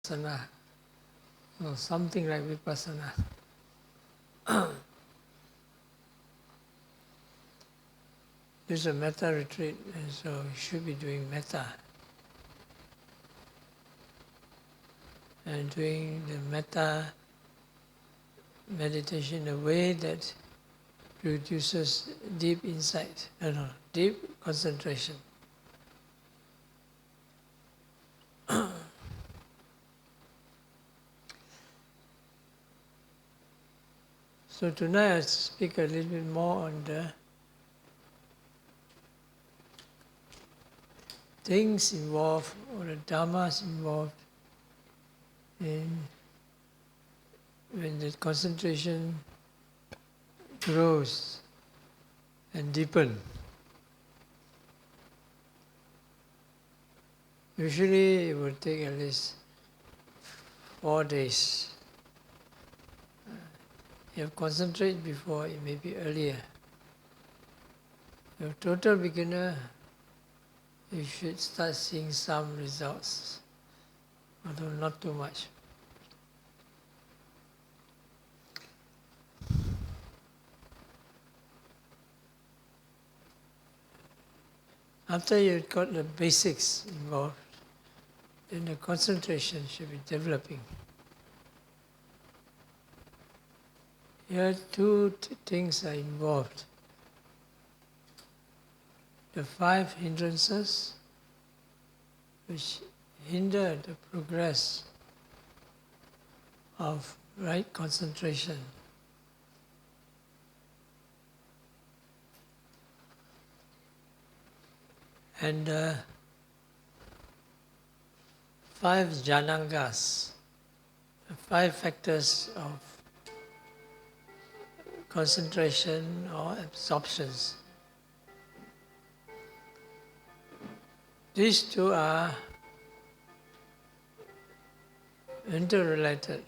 vipassana, or something like vipassana. This is a metta retreat, and so you should be doing metta. And doing the metta meditation in a way that produces deep insight, deep concentration. So tonight I'll speak a little bit more on the things involved or the dhammas involved in when the concentration grows and deepens. Usually it would take at least 4 days. You have concentrate before, it may be earlier. If you're a total beginner, you should start seeing some results, although not too much. After you've got the basics involved, then the concentration should be developing. Here two things are involved. The 5 hindrances which hinder the progress of right concentration. And 5 janangas, the 5 factors of concentration or absorptions. These two are interrelated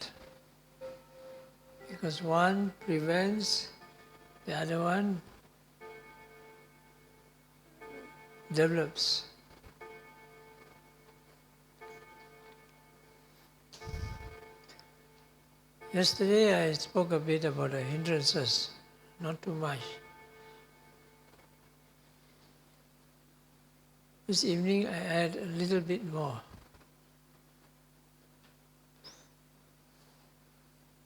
because one prevents, the other one develops. Yesterday I spoke a bit about the hindrances, not too much. This evening I add a little bit more.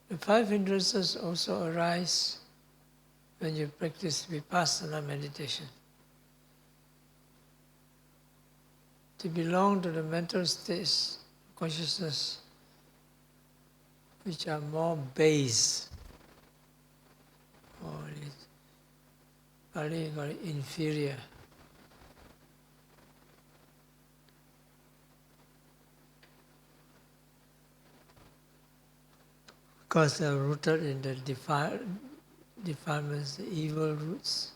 The 5 hindrances also arise when you practice vipassana meditation. They belong to the mental states of consciousness which are more base, or inferior. Because they are rooted in the defilements, the evil roots.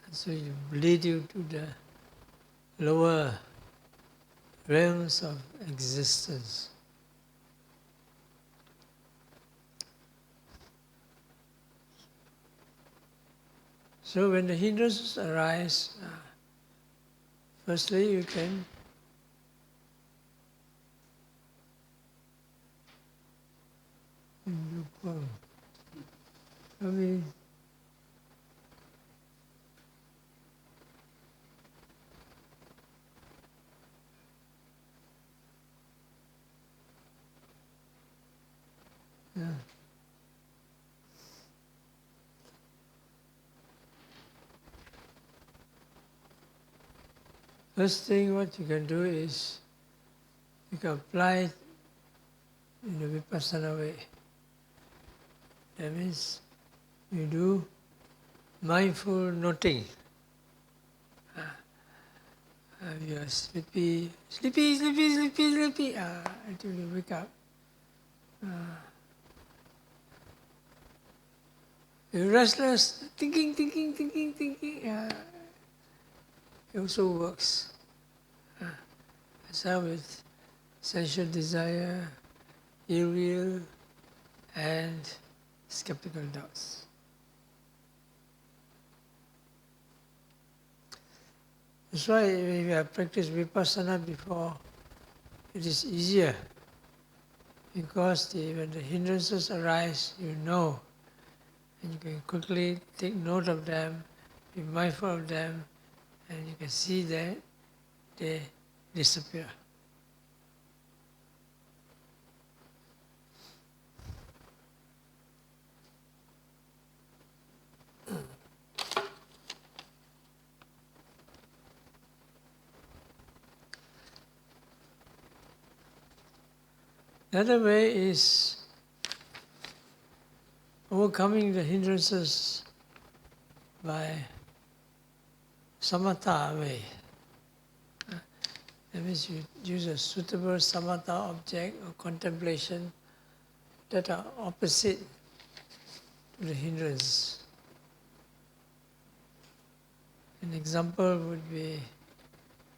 And so it lead you to the lower realms of existence. So when the hindrances arise, firstly you can first thing what you can do is you can apply it in the vipassana way. That means you do mindful noting. You are sleepy, until you wake up. You're restless, thinking. It also works. So with sensual desire, ill will, and skeptical doubts. That's why when you have practiced vipassana before, it is easier because when the hindrances arise, you know, and you can quickly take note of them, be mindful of them, and you can see that they disappear. The other way is overcoming the hindrances by samatha way. That means you use a suitable samatha object or contemplation that are opposite to the hindrance. An example would be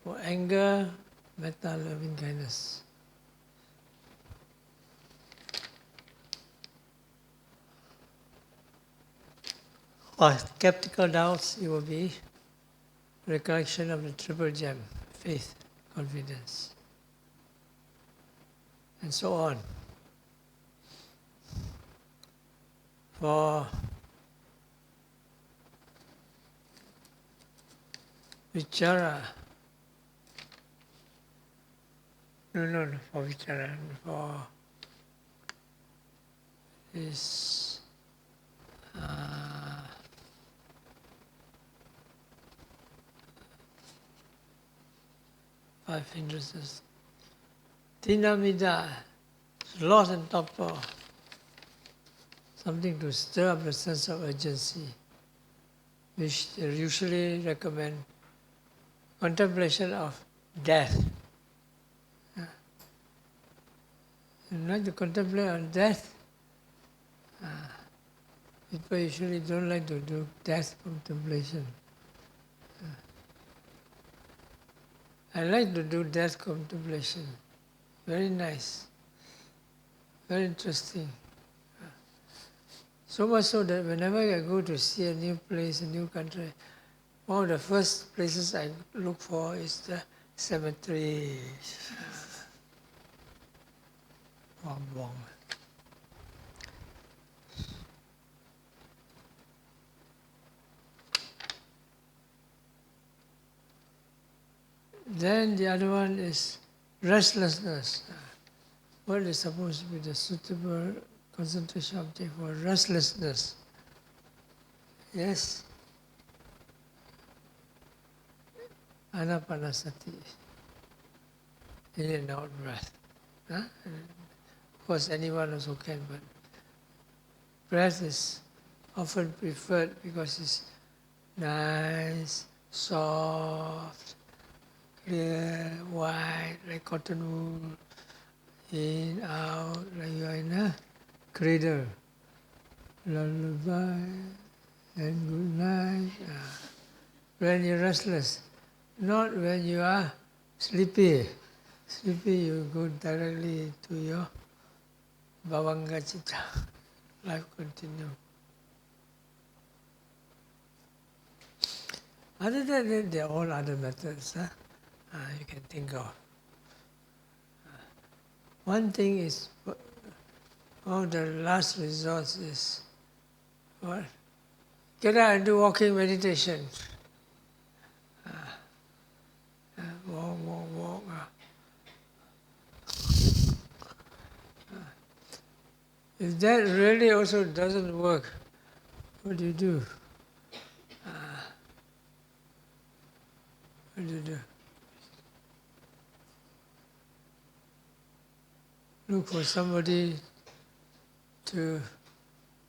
for anger, metta, loving kindness. For skeptical doubts, it will be recollection of the triple gem, faith, confidence, and so on. For vichara, no, for vichara, for this 5 hindrances. Tinamida, loss and torpor, something to stir up the sense of urgency, which they usually recommend contemplation of death. You like to contemplate on death? People usually don't like to do death contemplation. I like to do death contemplation. Very nice. Very interesting. So much so that whenever I go to see a new place, a new country, one of the first places I look for is the cemetery. Then the other one is restlessness. What is supposed to be the suitable concentration object for restlessness? Yes. Anapanasati. In and out breath. Huh? Of course, anyone also can, but breath is often preferred because it's nice, soft, clear, white, like cotton wool, in, out, like you are in a cradle. Lullaby and good night. When you're restless, not when you are sleepy. Sleepy, you go directly to your bhavanga citta. Life continue. Other than that, there are all other methods you can think of. One thing is, one of the last resorts is what? Get out and do walking meditation. Walk. If that really also doesn't work, what do you do? What do you do? Look for somebody to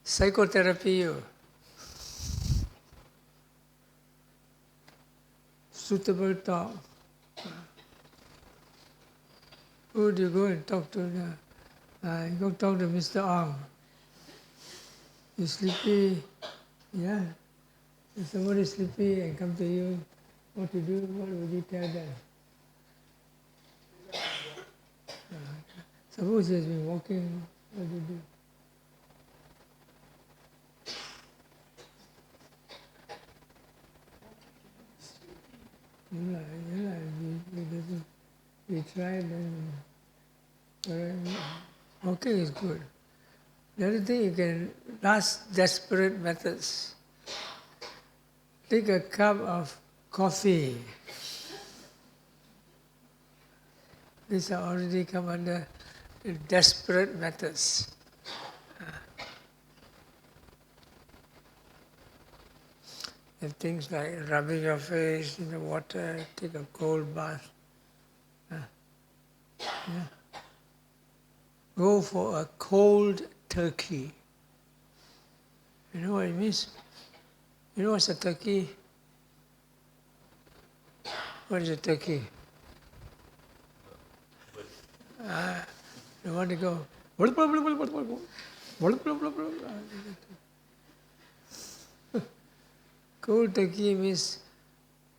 psychotherapy you. Suitable talk. Who do you go and talk to? You go talk to Mr. Ong. You sleepy? Yeah. If somebody is sleepy and come to you, what to do? What would you tell them? Suppose he has been walking, what do you do? We tried and Walking is good. The other thing, you can, last desperate methods. Take a cup of coffee. These are already come under the desperate methods. And things like rubbing your face in the water, take a cold bath. Yeah. Go for a cold turkey. You know what it means? You know what's a turkey? What is a turkey? You want to go. Cold turkey means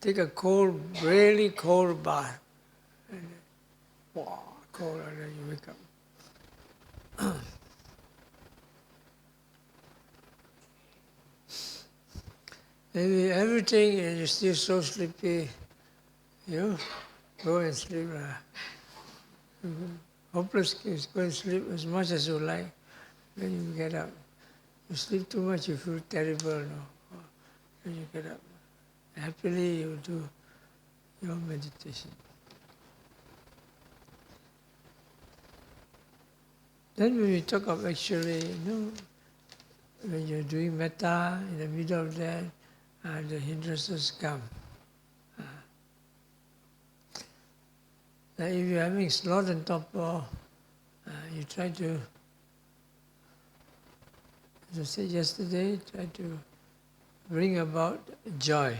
take a cold, really cold bath. And, wow, cold, and then you wake up. Maybe everything and you're still so sleepy, you go and sleep. Hopeless case, go and sleep as much as you like. Then you get up. You sleep too much, you feel terrible. No? Then you get up. Happily you do your meditation. Then when we talk of actually, when you're doing metta, in the middle of that, the hindrances come. Like if you're having slot and torpor, you try to, as I said yesterday, try to bring about joy,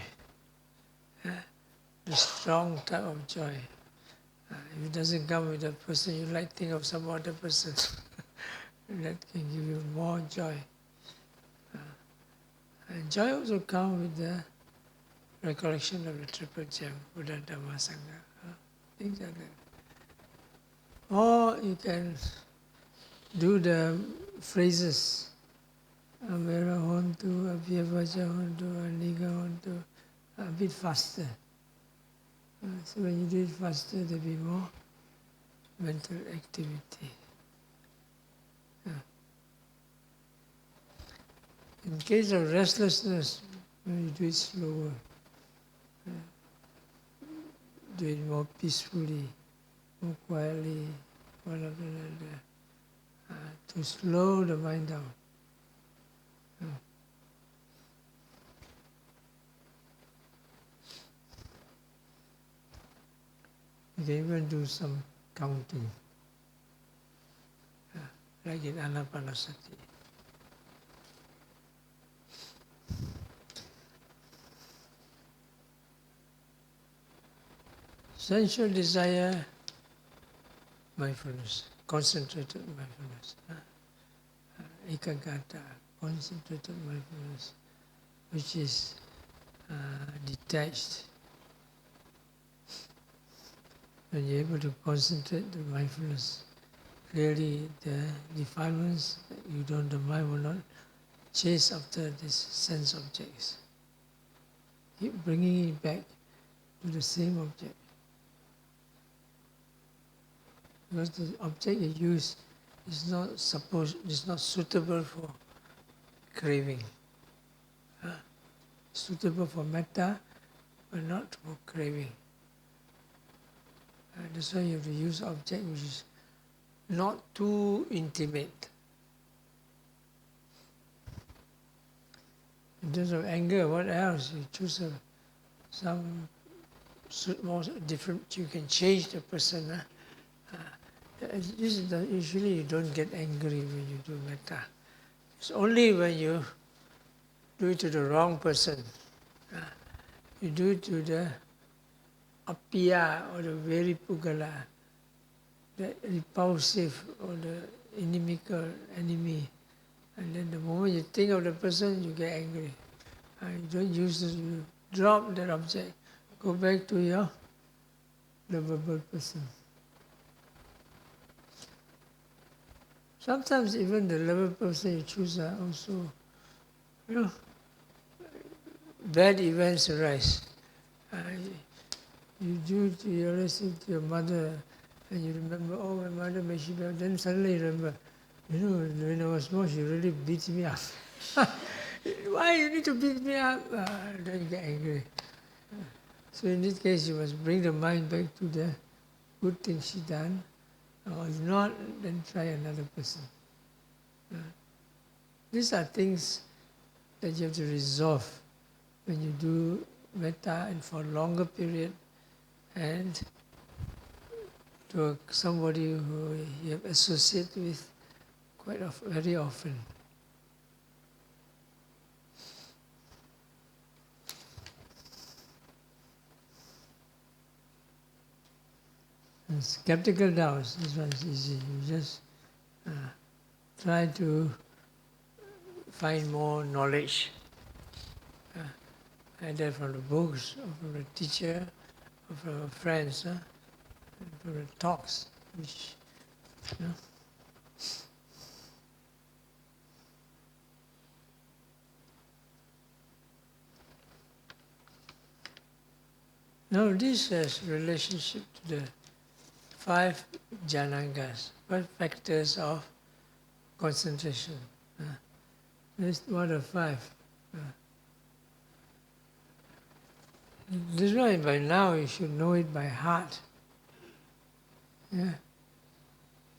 the strong type of joy. If it doesn't come with a person you like, think of some other person. That can give you more joy. And joy also comes with the recollection of the triple gem, Buddha, Dhamma, Sangha. Things like that. Or you can do the phrases. Amera hontu, Abhyavaja hontu, Aniga hontu, a bit faster. So when you do it faster, there'll be more mental activity. In case of restlessness, you do it slower. Do it more peacefully, more quietly, one after another, to slow the mind down. You can even do some counting, like in Anapanasati. Sensual desire, mindfulness, concentrated mindfulness. Ekaggata, concentrated mindfulness, which is detached. When you're able to concentrate the mindfulness, clearly the defilements, the mind will not chase after these sense objects. Keep bringing it back to the same object. Because the object you use is not suitable for craving. Suitable for metta, but not for craving. That's why you have to use object which is not too intimate. In terms of anger, what else? You choose some more different, you can change the person. Usually you don't get angry when you do metta. It's only when you do it to the wrong person. You do it to the appiya or the very pugala, the repulsive or the inimical enemy. And then the moment you think of the person, you get angry. You don't use this, you drop that object, go back to your lovable person. Sometimes even the lovable person you choose are also, bad events arise. You do to your mother, And you remember, oh, my mother made she bad. Then suddenly you remember, when I was small, she really beats me up. Why you need to beat me up? Then you get angry. So in this case, you must bring the mind back to the good thing she done. Or if not, then try another person. These are things that you have to resolve when you do metta and for a longer period and to somebody who you have associated with very often. And skeptical doubts, this one is easy. You just try to find more knowledge, either from the books, or from the teacher, or from friends, from the talks, which, Now this has relationship to the 5 janangas, 5 factors of concentration. This one of 5. This is why by now you should know it by heart. Yeah.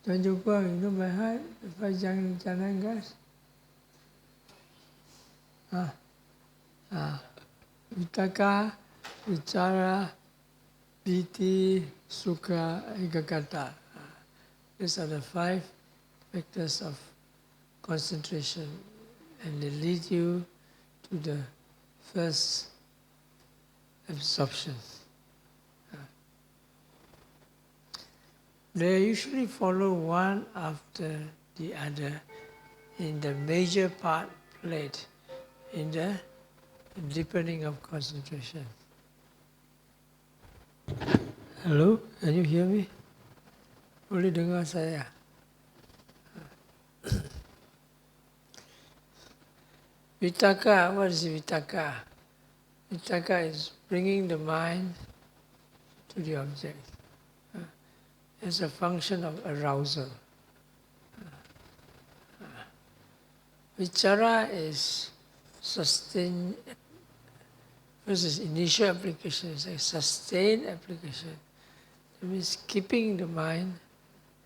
Don't you go, you know by heart, the 5 janangas? Vitaka, vichara, piti, sukha, ekaggata. These are the 5 factors of concentration, and they lead you to the first absorption. They usually follow one after the other in the major part played in the deepening of concentration. Hello, can you hear me? Boleh dengar saya? Vitaka, what is vitaka? Vitaka is bringing the mind to the object as a function of arousal. Vichara is sustained, first is initial application, it's a sustained application. It means keeping the mind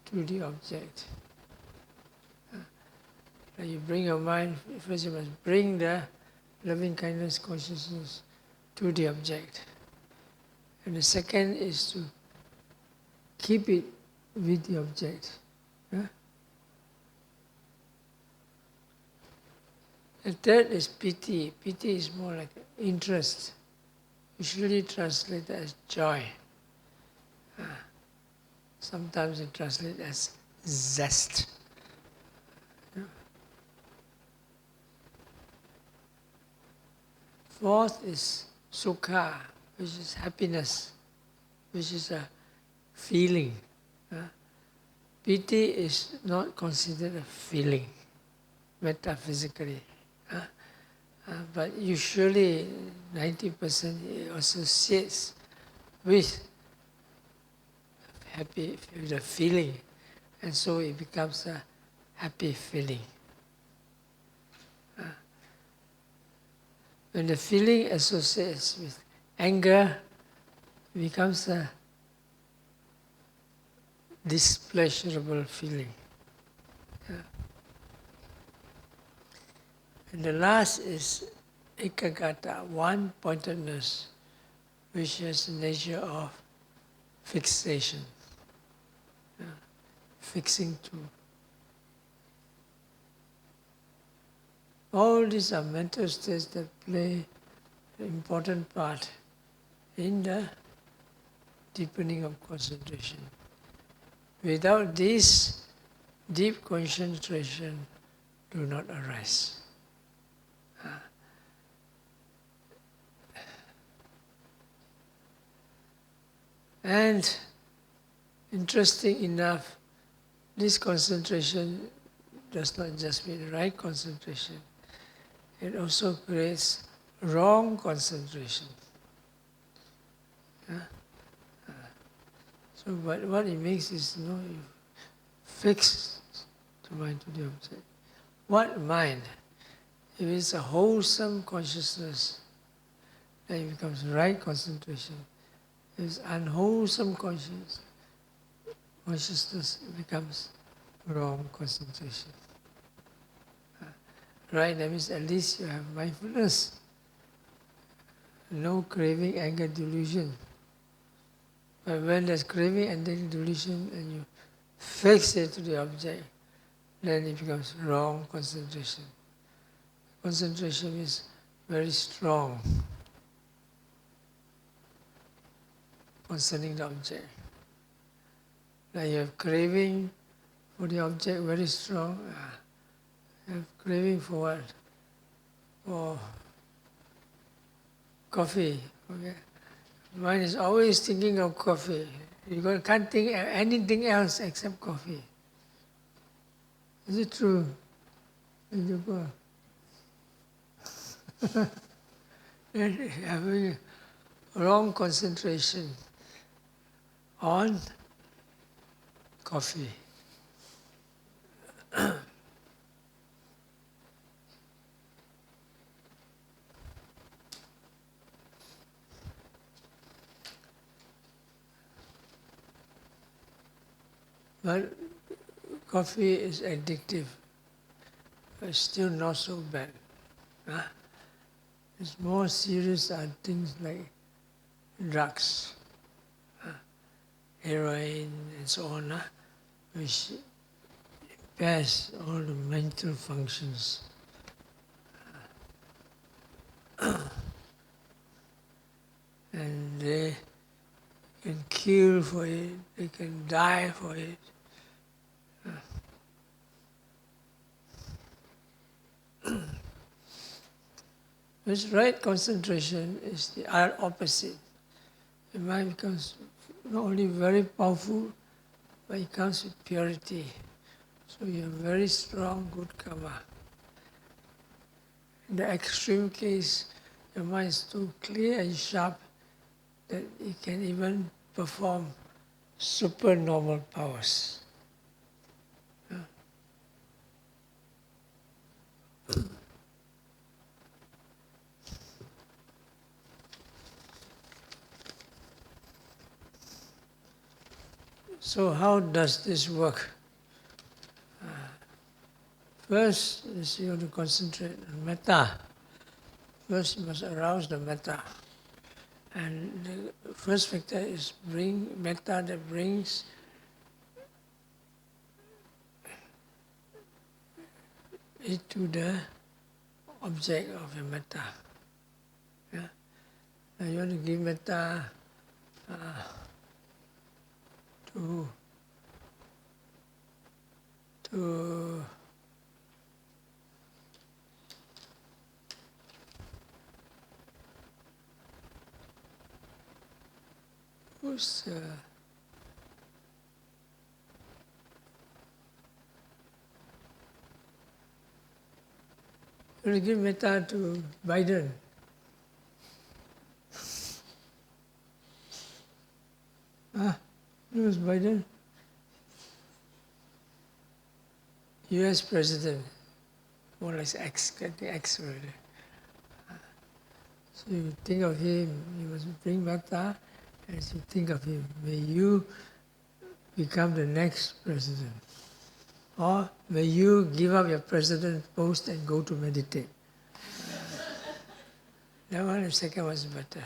to the object. You bring your mind, first you must bring the loving kindness consciousness to the object. And the second is to keep it with the object. The third is piti. Piti is more like interest, usually translated as joy. Sometimes it translates as zest. Fourth is sukha, which is happiness, which is a feeling. Piti is not considered a feeling, metaphysically. But usually 90% it associates with the feeling, and so it becomes a happy feeling. When the feeling associates with anger, it becomes a displeasurable feeling. And the last is ekaggata, one-pointedness, which has the nature of fixation, fixing to. All these are mental states that play an important part in the deepening of concentration. Without this, deep concentration do not arise. And interesting enough, this concentration does not just mean right concentration. It also creates wrong concentration. So So, but what it makes is, you fix the mind to the object. What mind? If it's a wholesome consciousness, then it becomes right concentration. If it's unwholesome consciousness, it becomes wrong concentration. Right, that means at least you have mindfulness. No craving, anger, delusion. But when there's craving, anger, delusion, and you fix it to the object, then it becomes wrong concentration. Concentration is very strong concerning the object. Like you have craving for the object, very strong. You have craving for what? For coffee. Okay? Mind is always thinking of coffee. You can't think of anything else except coffee. Is it true? Having wrong concentration on coffee. But coffee is addictive, but still not so bad. Huh? It's more serious are things like drugs, heroin and so on, which impairs all the mental functions. And they can kill for it, they can die for it. This right concentration is the opposite. The mind becomes not only very powerful, but it comes with purity. So you have very strong good karma. In the extreme case, your mind is too clear and sharp that it can even perform supernormal powers. So how does this work? First is you have to concentrate on metta. First you must arouse the metta. And the first factor is bring metta that brings it to the object of your metta. Yeah? Now you want to give metta to who's you want to give metta to Biden. Who's Biden? US President, more like the ex already. So you think of him, you must bring metta as you think of him. May you become the next president. Or may you give up your president post and go to meditate. That one, the second was better.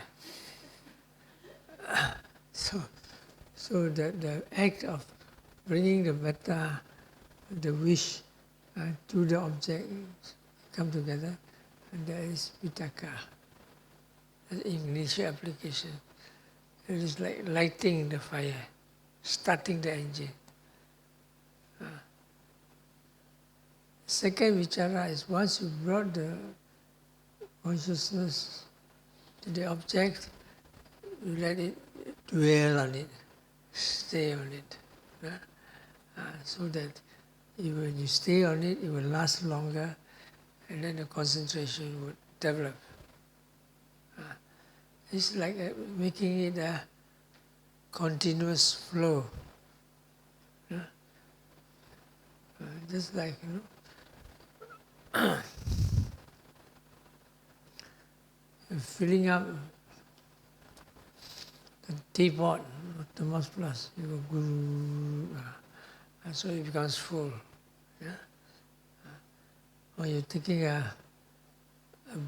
So the act of bringing the metta, the wish to the object come together, and that is vitaka. That's initial application. It is like lighting the fire, starting the engine. Second vichara is once you brought the consciousness to the object, you let it dwell on it, stay on it. So that when you stay on it, it will last longer, and then the concentration would develop. It's like making it continuous flow. Just like, you're filling up the teapot, thermos plus, you go guru, and so it becomes full. Yeah? Or you're taking a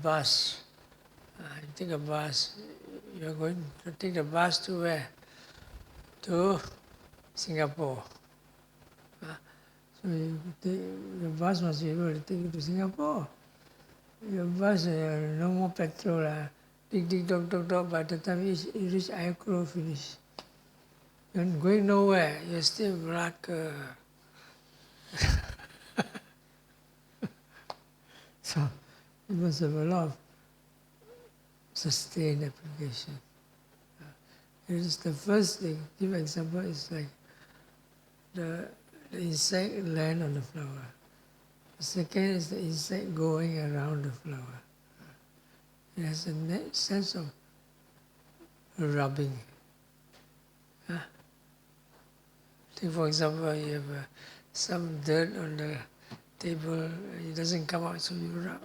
bus. You take a bus, you're going to take the bus to where? To Singapore. So the bus must be able to take you to Singapore. Your bus, no more petrol. Tick, tick, tock, tock, tock. By the time you reach Ayakro, finish. You're going nowhere. You're still Melaka. So you must have a lot of sustained application. It is the first thing. Give example is like the insect land on the flower. The second is the insect going around the flower. It has a sense of rubbing. Take for example, you have some dirt on the table, it doesn't come out, so you rub.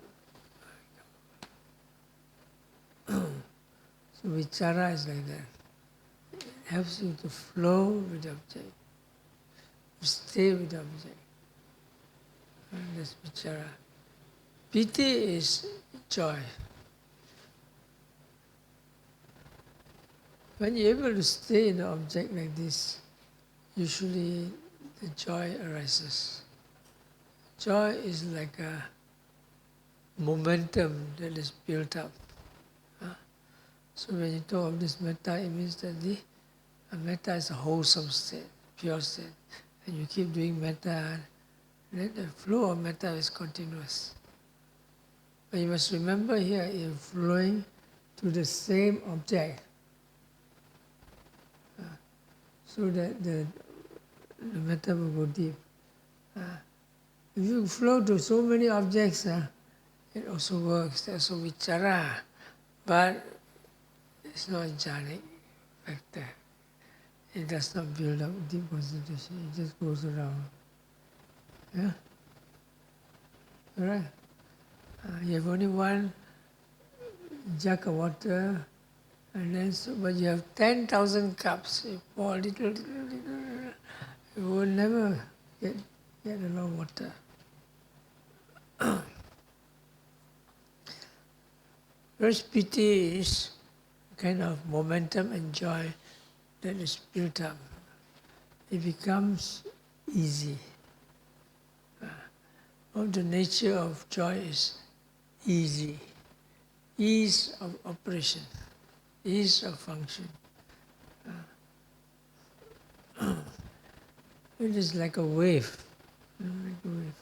So vichara is like that. It helps you to flow with the object, to stay with the object. And that's vichara. Piti is joy. When you're able to stay in the object like this, usually the joy arises. Joy is like a momentum that is built up. So when you talk of this metta, it means that the metta is a wholesome state, pure state. And you keep doing metta, then the flow of metta is continuous. But you must remember here, you're flowing to the same object. So that the metta will go deep. If you flow to so many objects, it also works. There's also vichara, but it's not a jhanic factor. It does not build up deep concentration. It just goes around. Yeah? Alright? You have only one jug of water, and then but you have 10,000 cups. You pour little, you will never get a lot of water. First piti is kind of momentum and joy that is built up. It becomes easy. Of the nature of joy is easy. Ease of operation, ease of function. It is like a wave. Like a wave.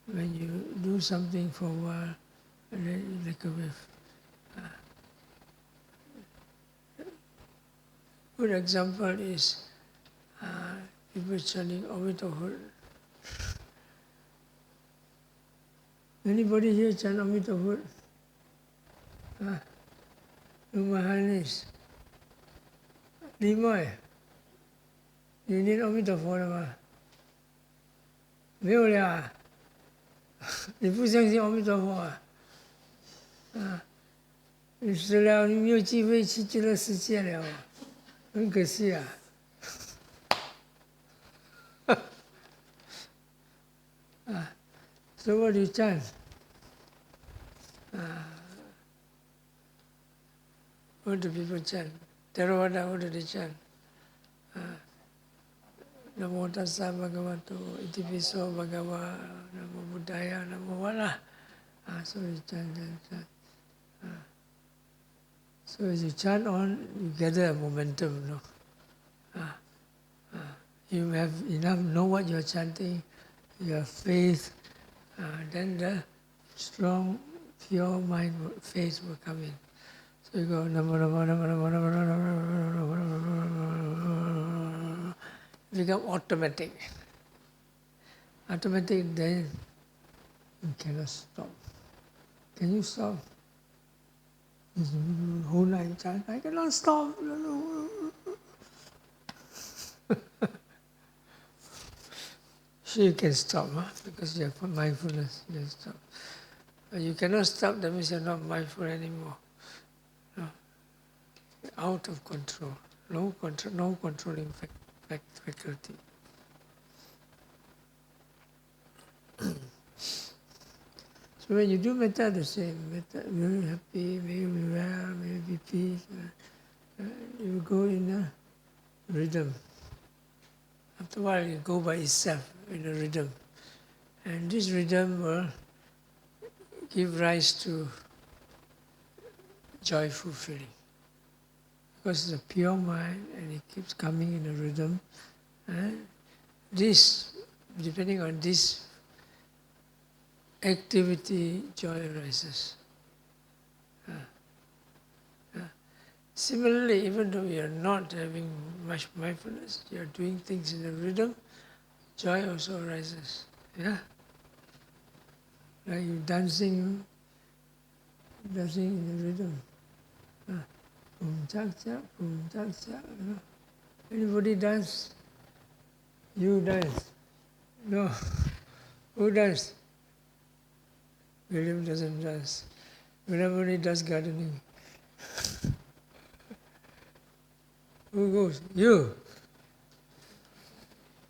When you do something for a while, and then it's like a wave. Good example is people chanting Amitahur. Anybody here chant Amitahur? Mahanis. Limoy. You need Amitahur吗？没有了，你不相信阿弥陀佛啊？你死了，你没有机会去极乐世界了，很可惜啊。So what do you chant? What do people chant? Theravada, what do they chant? Namo tassa bhagavato iti piso bhagava namo buddhaya namo wala. So you chant. So as you chant on, you gather a momentum. You have enough, know what you're chanting, you have faith, then the strong, pure mind, faith will come in. So you go, namo namo namo namo namo namo namo. Become automatic. Automatic, then you cannot stop. Can you stop? Whole night chant, I cannot stop. Actually, you can stop, because you have mindfulness. You can stop. But you cannot stop, that means you're not mindful anymore. No. Out of control. No control, no controlling faculty. So when you do metta, the same. Metta, very happy, may you be well, may you be peace. You go in a rhythm. After a while, you go by itself in a rhythm. And this rhythm will give rise to joyful feeling. Because it's a pure mind and it keeps coming in a rhythm. This, depending on this activity, joy arises. Similarly, even though you are not having much mindfulness, you are doing things in a rhythm, joy also arises. Yeah? Like you dancing in a rhythm. Boom, chak, chak, boom, chak, chak. Anybody dance? You dance? No. Who dance? William doesn't dance. William only does gardening. Who goes? You.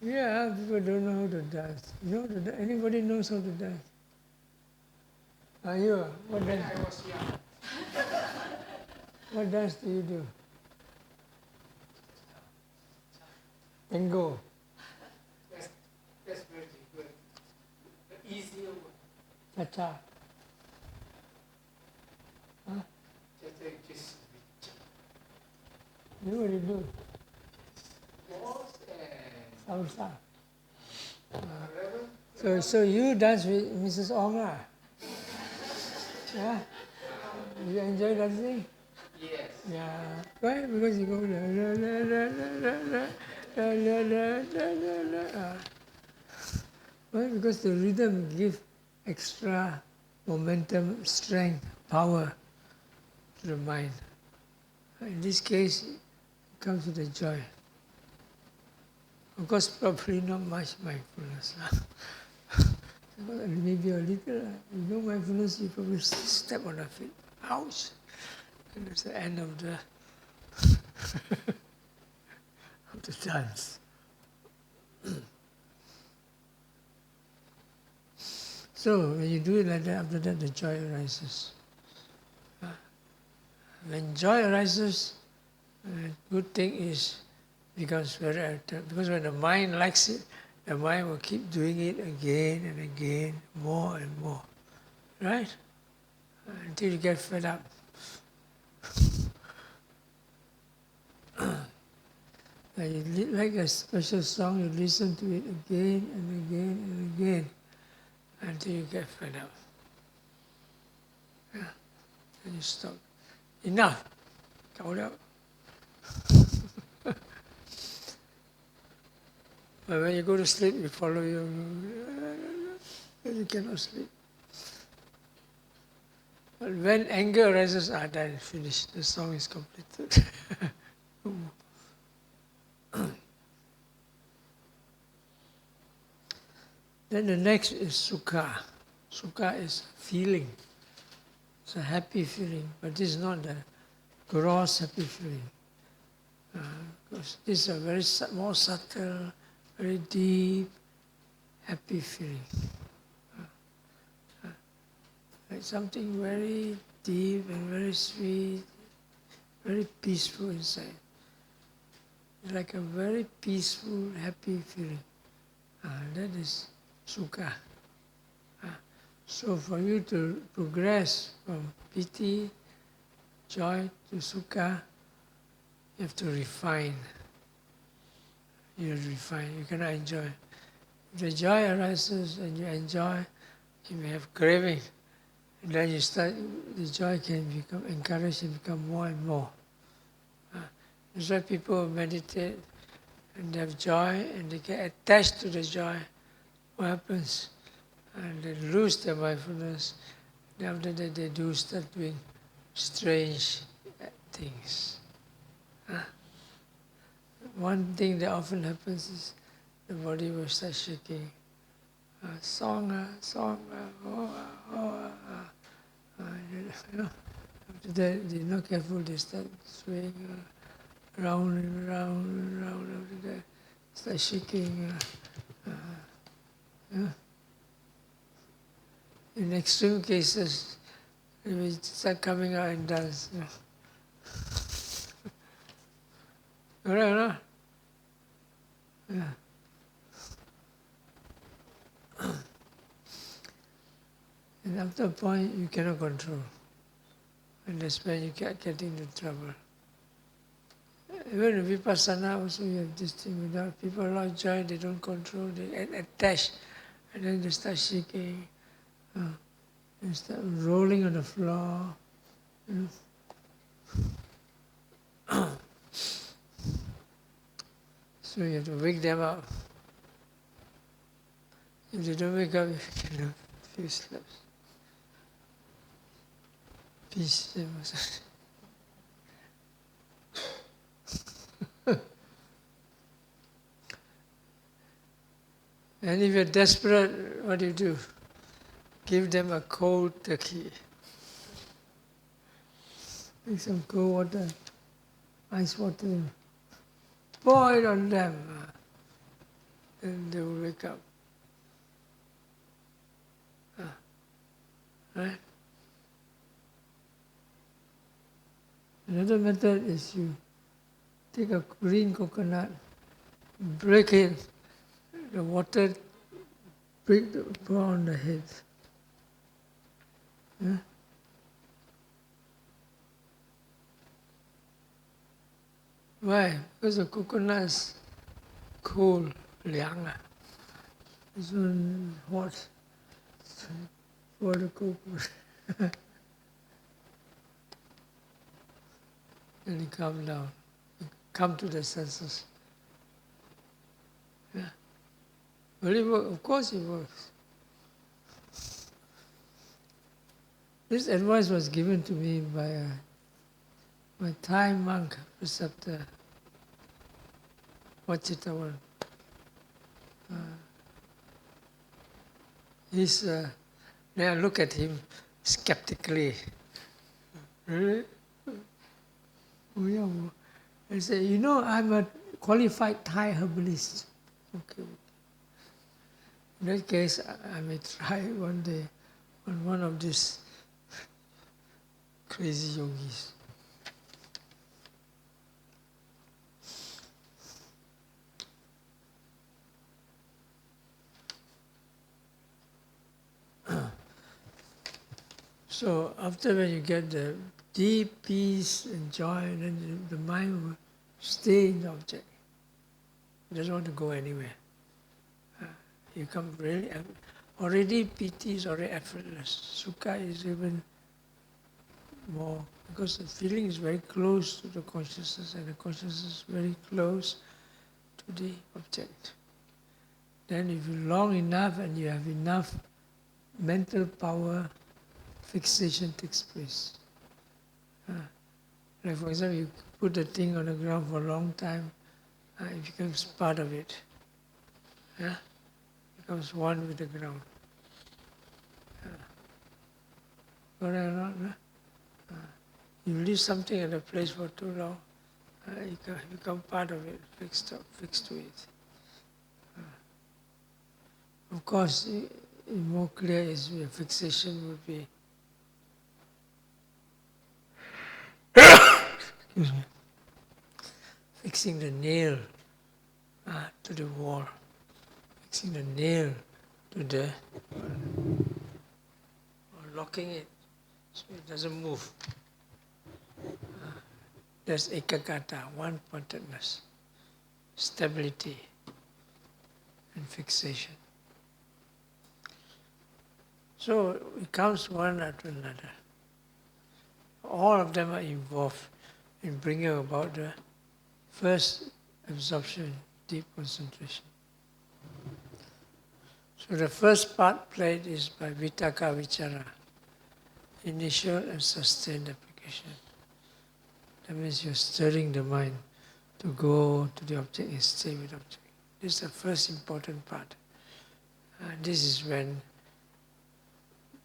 Yeah, people don't know how to dance. You know anybody knows how to dance? Are you? What dance? I was young. What dance do you do? Tango. That's very good. The easier one. Cha-cha. Huh? Just You what do you do? waltz and Salsa. whatever. So you dance with Mrs. Ong, lah? Yeah? You enjoy dancing? Yes. Yeah. Why? Because you go la la la la la la la la la la la la. Why? Because the rhythm gives extra momentum, strength, power to the mind. In this case, it comes with the joy. Of course, probably not much mindfulness. Maybe a little. You know mindfulness, you probably step on the feet. Ouch! And that's the end of the of the dance. So when you do it like that, after that the joy arises. When joy arises, the good thing is becomes very active. Because when the mind likes it, the mind will keep doing it again and again, more and more. Right? Until you get fed up. You like a special song, you listen to it again and again and again until you get fed up. Yeah. And you stop. Enough! Count out. But when you go to sleep, you follow you. You cannot sleep. But when anger arises, then finished. The song is completed. Then the next is sukha. Sukha is feeling. It's a happy feeling, but this is not the gross happy feeling. Because this is a very more subtle, very deep, happy feeling. Like something very deep and very sweet, very peaceful inside. It's like a very peaceful, happy feeling. That is sukha. So for you to progress from piti, joy to sukha, you have to refine. You refine, you cannot enjoy. If the joy arises and you enjoy, you may have craving. And then you start, the joy can become encouraged and become more and more. That's why people meditate and they have joy and they get attached to the joy. What happens? And they lose their mindfulness. And after that they do start doing strange things. One thing that often happens is the body will start shaking, song, you know. After that, they're not careful, they start swaying round and round and round. After that, start shaking. Yeah. In extreme cases, they will start coming out and dance. You know. Correct, no? Yeah. And after a point, you cannot control. And that's when you get into trouble. Even in Vipassana also you have this thing, without people allow joy, they don't control, they attach, and then they start shaking, they start rolling on the floor. You know. So you have to wake them up. If they don't wake up, you can have a few slaps. Peace them or something. And if you're desperate, what do? Give them a cold turkey. Make some cold water, ice water, pour it on them, and they will wake up. Right? Another method is you take a green coconut, break it, the water, pour on the head. Yeah? Why? Because the coconut is cool, liang. This one hot. For the coconut. And you calm down. You come to the senses. Yeah. Will it work? Of course it works. This advice was given to me by my Thai monk preceptor, Vachitawan. Then I look at him skeptically. Really? Oh, yeah. I say, you know, I'm a qualified Thai herbalist. Okay. In that case, I may try one day on one of these crazy yogis. So after when you get the deep peace and joy, then the mind will stay in the object. It doesn't want to go anywhere. You come really, already piti is already effortless. Sukha is even more, because the feeling is very close to the consciousness, and the consciousness is very close to the object. Then if you long enough and you have enough mental power, fixation takes place. Like for example, you put the thing on the ground for a long time, it becomes part of it. It becomes one with the ground. Correct or not? You leave something at a place for too long, you become part of it, fixed to it. Of course, more clear is where fixation would be. Excuse me. Fixing the nail to the wall, fixing the nail to the, or locking it so it doesn't move. That's ekagata, one-pointedness, stability and fixation. So it comes one after another. All of them are involved in bringing about the first absorption, deep concentration. So the first part played is by Vitakka Vichara, initial and sustained application. That means you're stirring the mind to go to the object and stay with the object. This is the first important part. This is when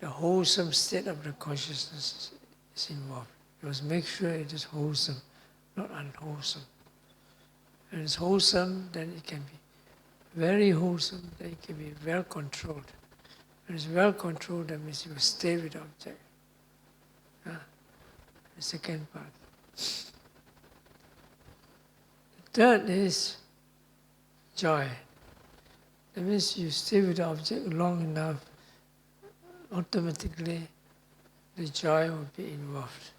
the wholesome state of the consciousness is involved. You must make sure it is wholesome, not unwholesome. When it's wholesome, then it can be very wholesome, then it can be well controlled. When it's well controlled, that means you will stay with the object. The second part. The third is joy. That means you stay with the object long enough, automatically the joy will be involved.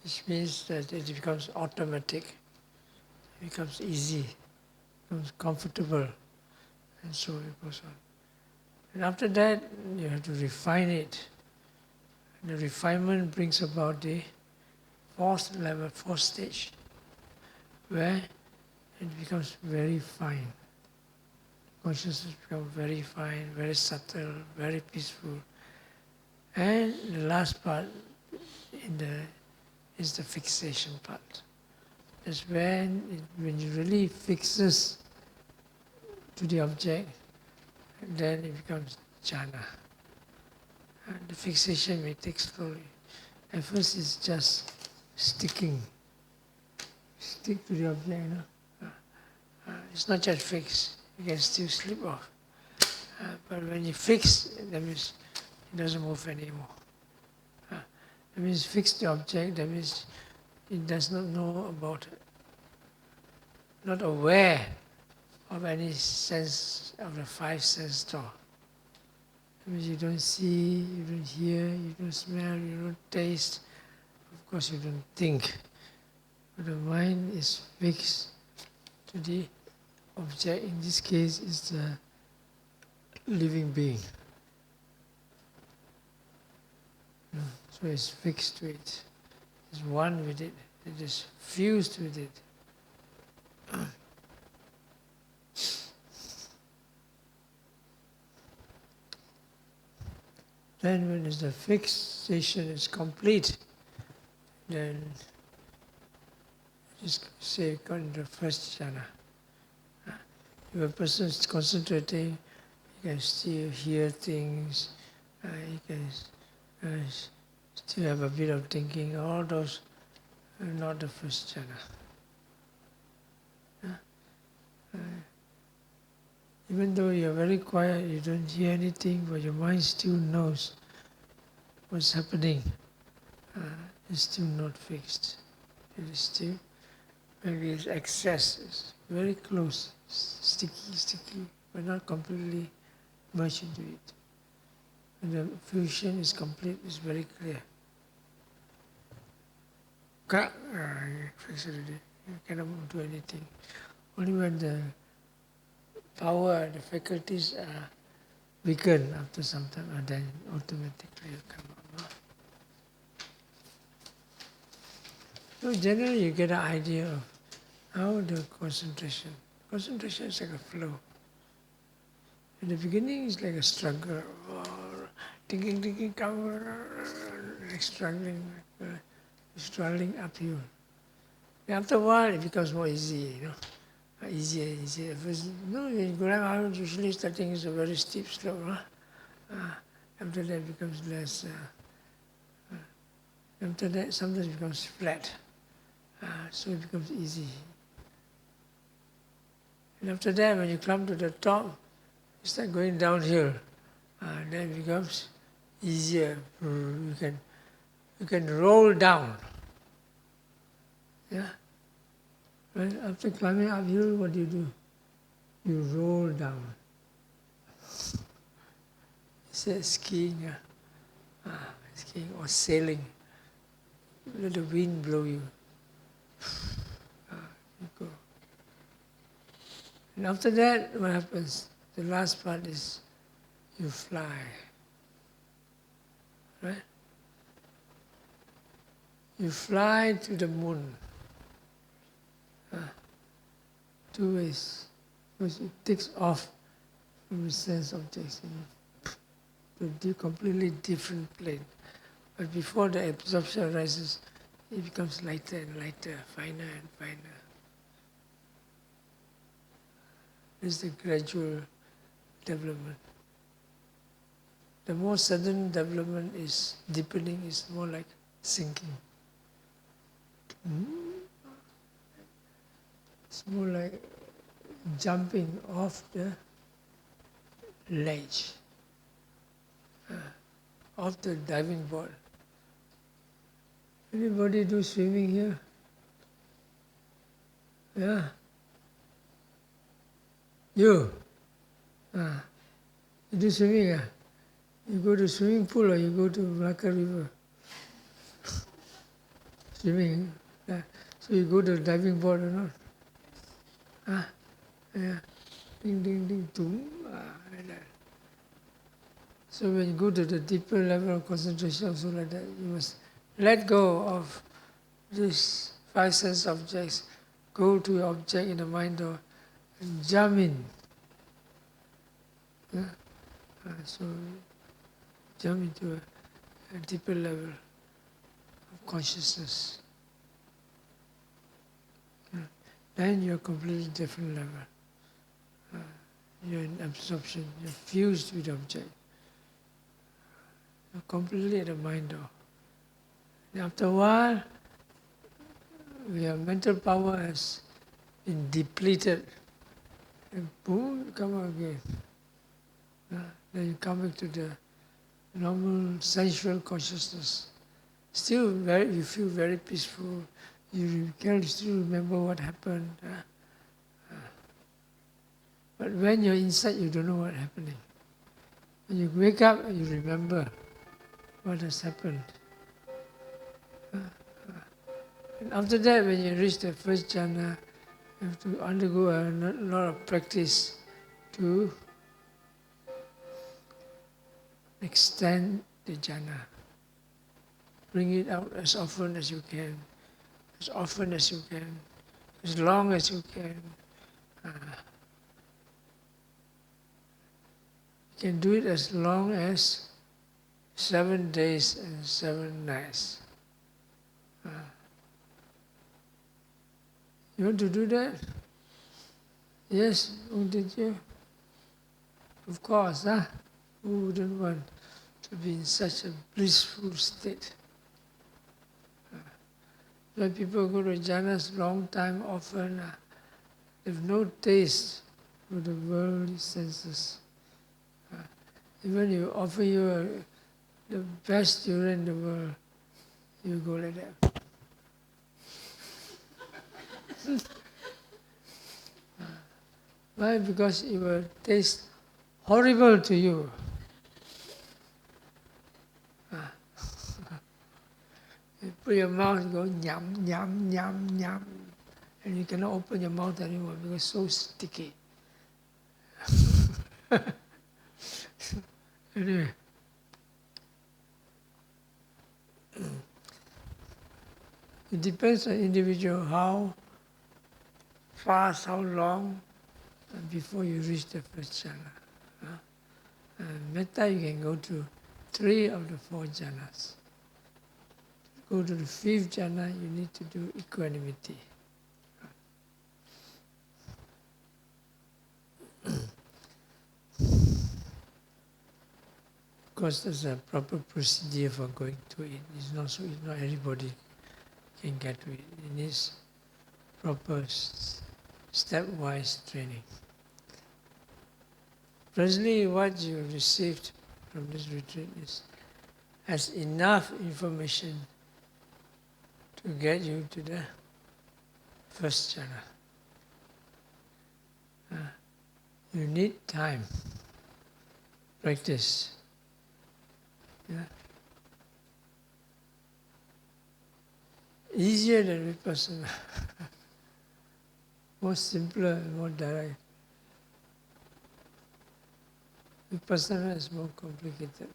Which means that it becomes automatic, it becomes easy, becomes comfortable, and so it goes on. And after that, you have to refine it. And the refinement brings about the fourth level, fourth stage, where it becomes very fine. Consciousness becomes very fine, very subtle, very peaceful. And the last part is the fixation part. That's when you really fixes to the object, then it becomes jhana. And the fixation may take slowly. At first it's just sticking. Stick to the object, it's not just fixed. You can still slip off. But when you fix, that means it doesn't move anymore. That means fix the object, that means it does not know about it. Not aware of any sense of the five sense door. That means you don't see, you don't hear, you don't smell, you don't taste. Of course you don't think. But the mind is fixed to the object. In this case is the living being. So it's fixed to it. It's one with it. It is fused with it. Then when the fixation is complete, then just say got into the first jhana. If a person is concentrating, he can still hear things, he can still have a bit of thinking, all those are not the first jhana. Even though you're very quiet, you don't hear anything, but your mind still knows what's happening. It's still not fixed. It is still, maybe it's excess, it's very close, sticky, but not completely merged into it. When the fusion is complete, it's very clear. You fix it already. You cannot do anything. Only when the power, the faculties are weakened after some time, and then automatically you come up. So generally you get an idea of how the concentration is like a flow. In the beginning it's like a struggle, thinking, like struggling uphill. And after a while it becomes more easy, easier. First, in Guram, usually starting is a very steep slope. After that it becomes less. After that sometimes it becomes flat. So it becomes easy. And after that, when you climb to the top, you start going downhill. Then it becomes easier. You can roll down. Yeah. Right? After climbing uphill, what do? You roll down. It's skiing, skiing or sailing. Let the wind blow you. You go. And after that, what happens? The last part is you fly. Right? You fly to the moon. Two ways. Because it takes off from the sense objects to a completely different plane. But before the absorption arises, it becomes lighter and lighter, finer and finer. This is the gradual development. The more sudden development is deepening, is more like sinking. It's more like jumping off the ledge, off the diving board. Anybody do swimming here? Yeah? You? You do swimming? You go to swimming pool or you go to Melaka River? Swimming. So you go to the diving board or not? Yeah. Ding, ding, ding, boom. Like that. So when you go to the deeper level of concentration, also like that, you must let go of these five sense objects, go to your object in the mind door, and jump in. So jump into a deeper level of consciousness. Then you're a completely different level. You're in absorption, you're fused with the object. You're completely at the mind door. And after a while, your mental power has been depleted. And boom, you come out again. Then you come back to the normal sensual consciousness. Still, you feel very peaceful. You can still remember what happened. But when you're inside, you don't know what's happening. When you wake up, you remember what has happened. And after that, when you reach the first jhana, you have to undergo a lot of practice to extend the jhana. Bring it out as often as you can, as often as you can, as long as you can. You can do it as long as 7 days and 7 nights. You want to do that? Yes, did you? Of course, Who wouldn't want to be in such a blissful state? When people go to jhanas long time, often they have no taste for the worldly senses. Even you offer you the best durian in the world, you go like that. Why? Because it will taste horrible to you. You put your mouth, you go yum, yum, yum, yum, and you cannot open your mouth anymore because it's so sticky. Anyway, it depends on individual how fast, how long before you reach the first jhana. Metta, you can go to 3 of the 4 jhanas. To go to the 5th jhana, you need to do equanimity. Of course, there's a proper procedure for going to it. It's not everybody can get to it. It needs proper stepwise training. Presently, what you received from this retreat has enough information to get you to the first jhana. You need time, practice. Easier than vipassana. More simpler and more direct. Vipassana is more complicated.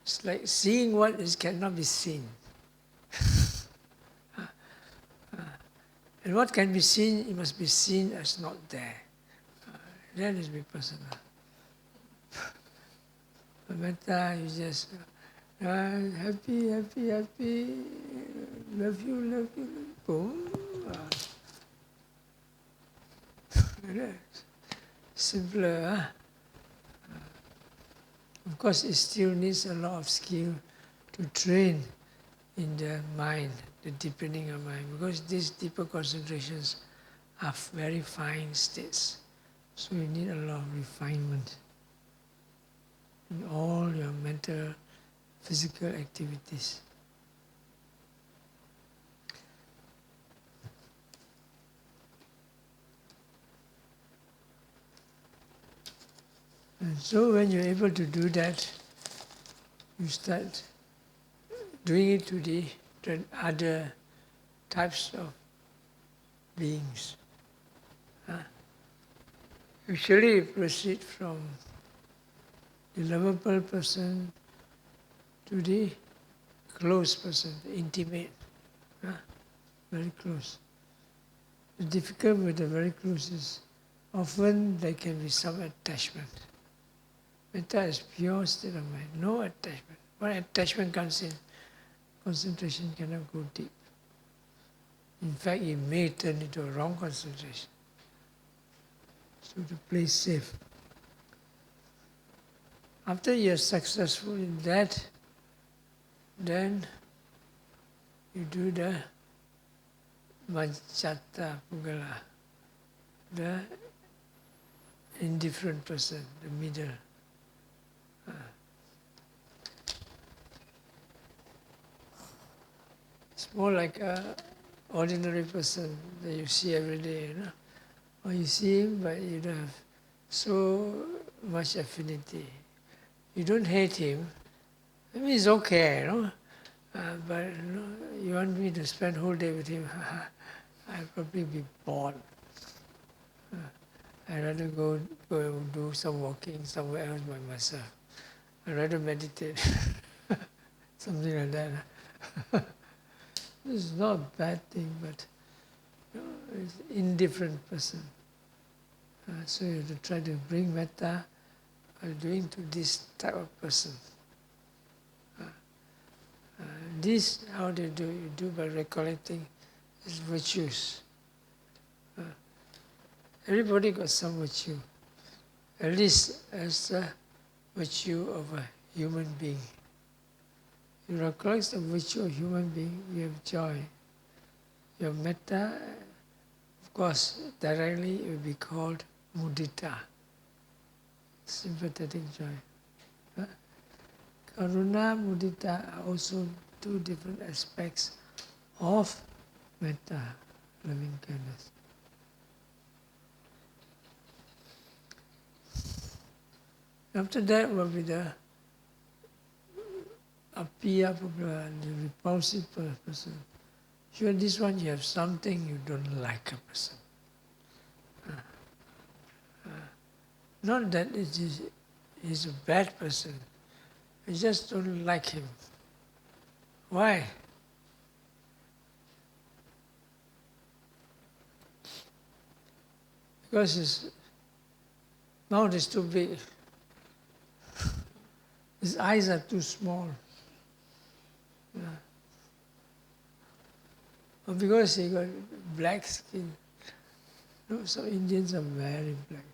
It's like seeing what cannot be seen. And what can be seen, it must be seen as not there. That is vipassana. Metta, you just happy, happy, happy, love you, boom. Simpler, huh? Of course, it still needs a lot of skill to train in the mind, the deepening of mind, because these deeper concentrations are very fine states. So you need a lot of refinement in all your mental, physical activities. And so when you're able to do that, you start doing it to the other types of beings. Usually you proceed from the lovable person to the close person, the intimate, very close. The difficult with the very close is often there can be some attachment. Metta is pure state of mind, no attachment. When attachment comes in, concentration cannot go deep. In fact, it may turn into a wrong concentration. So to play safe. After you're successful in that, then you do the Manchata Pugala, the indifferent person, the middle. It's more like an ordinary person that you see every day, Or you see him, but you don't have so much affinity. You don't hate him. I mean, it's okay, but you want me to spend whole day with him, I'll probably be bored. I'd rather go do some walking somewhere else by myself. I'd rather meditate, something like that. This is not a bad thing, but it's an indifferent person. So you have to try to bring metta by doing to this type of person. This, how do you do? You do by recollecting his virtues. Everybody got some virtue, at least as the virtue of a human being. You recollect the virtue of a human being, you have joy. Your metta, of course, directly it will be called mudita, sympathetic joy. Karuna, mudita are also two different aspects of metta, loving kindness. After that will be the apiya pupala, the repulsive person. Sure, this one you have something you don't like a person. Not that he's a bad person, you just don't like him. Why? Because his mouth is too big. His eyes are too small. Or because he got black skin. Some Indians are very black.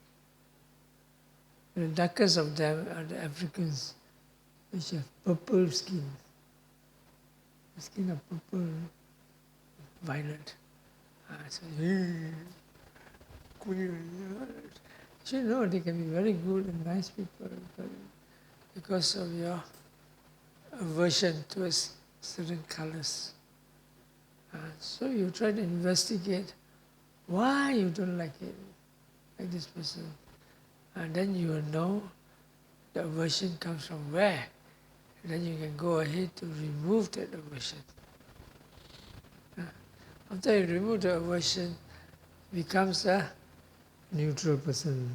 The darkest of them are the Africans, which have purple skin. The skin of purple, violet. So, no, they can be very good and nice people, but because of your aversion towards certain colors. So you try to investigate why you don't like it, like this person. And then you will know the aversion comes from where. And then you can go ahead to remove that aversion. After you remove the aversion, it becomes a neutral person.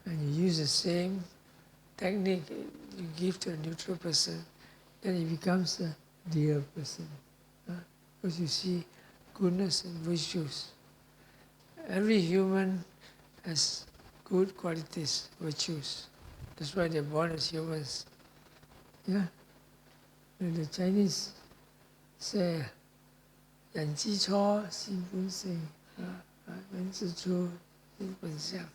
And you use the same technique you give to a neutral person, then it becomes a dear person. Because you see goodness and virtues. Every human has good qualities, virtues. That's why they're born as humans. Yeah? And the Chinese say, 人之初，性本善，人之初，性本善。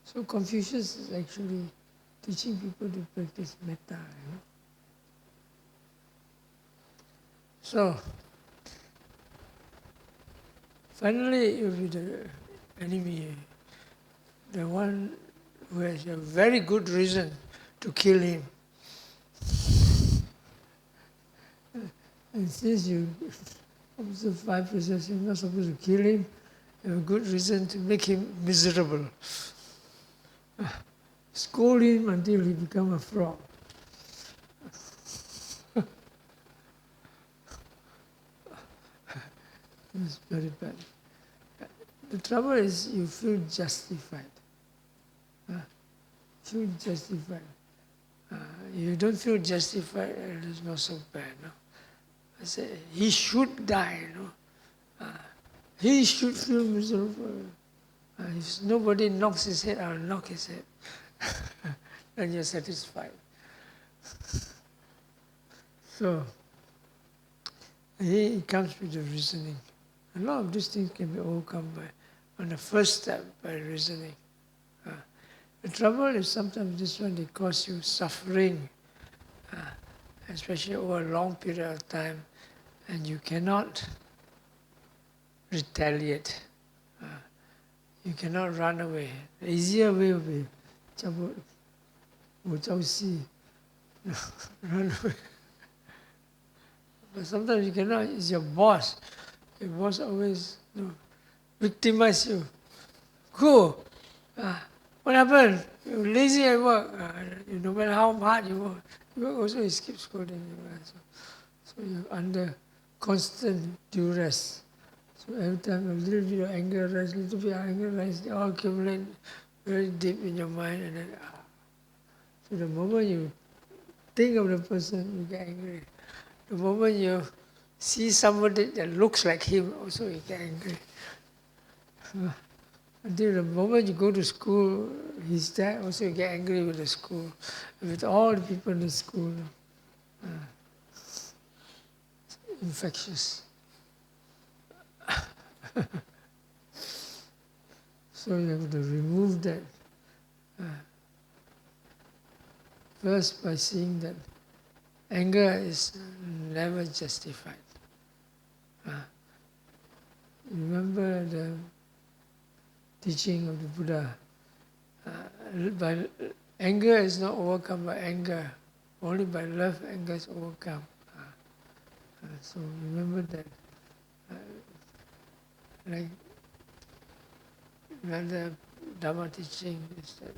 So Confucius is actually teaching people to practice metta. So, finally, it will be the enemy, the one who has a very good reason to kill him. And since you observe 5 precepts, you're not supposed to kill him, you have a good reason to make him miserable. Scold him until he becomes a frog. It's very bad. The trouble is you feel justified. Feel justified. You don't feel justified, it's not so bad. No? I say, he should die. No? He should feel miserable. If nobody knocks his head, I'll knock his head. Then you're satisfied. So, he comes with the reasoning. A lot of these things can be overcome on the first step, by reasoning. The trouble is sometimes this one, they cause you suffering, especially over a long period of time, and you cannot retaliate. You cannot run away. The easier way will be, run away. But sometimes you cannot, it's your boss. Your boss always victimize you. Go! What happened? You're lazy at work. No matter how hard you work also he keeps scolding you. So you're under constant duress. So every time a little bit of anger arises, little bit of anger arises, they all accumulate very deep in your mind. And then, so the moment you think of the person, you get angry. The moment you see somebody that looks like him, also you get angry. Until the moment you go to school, he's there, also you get angry with the school, with all the people in the school. Infectious. So you have to remove that. First, by seeing that anger is never justified. Remember the teaching of the Buddha. By anger is not overcome by anger. Only by love, anger is overcome. So remember that. Like another Dhamma teaching is that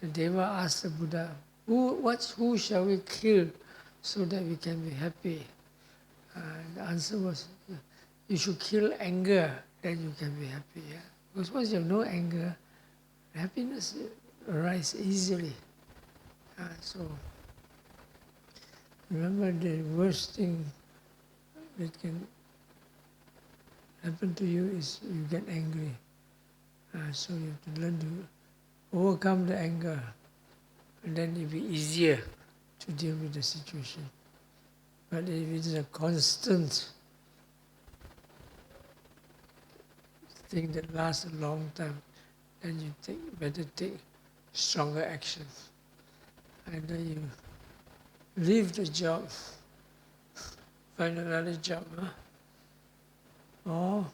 the Deva asked the Buddha, who shall we kill so that we can be happy? The answer was, you should kill anger, then you can be happy. Yeah? Because once you have no anger, happiness arises easily. So remember, the worst thing that can happen to you is you get angry. So you have to learn to overcome the anger, and then it will be easier to deal with the situation. But if it is a constant thing that lasts a long time, then you better take stronger action. Either you leave the job, find another job, or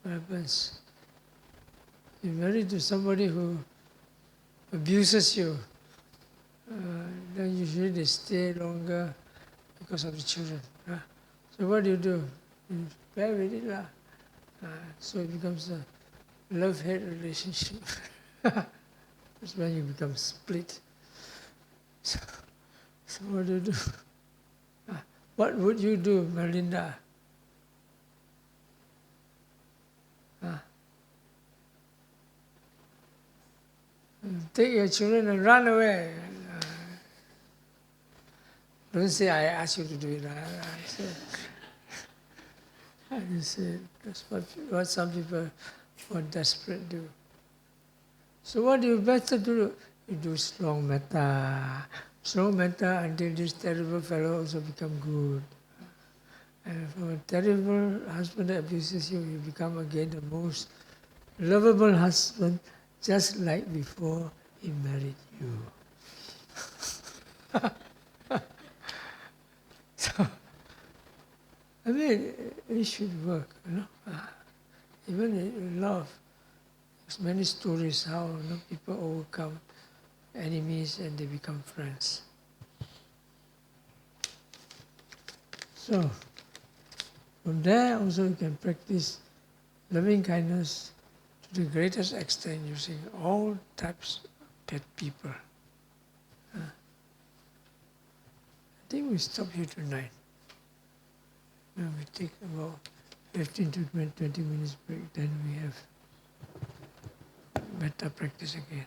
what happens? You're married to somebody who abuses you, then usually they stay longer because of the children. So what do? You bear with it. So it becomes a love-hate relationship. That's when you become split. So what do you do? What would you do, Melinda? Take your children and run away. Don't say I asked you to do it. I just say that's what some people or desperate do. So what you better do? You do strong metta. Strong metta until this terrible fellow also become good. And if a terrible husband that abuses you, you become again the most lovable husband, just like before he married you. So, I mean, it should work, you know. Even in love, there's many stories how people overcome enemies and they become friends. So, from there also you can practice loving kindness to the greatest extent using all types of bad people. I think we stop here tonight. Now we take about 15 to 20 minutes break, then we have better practice again.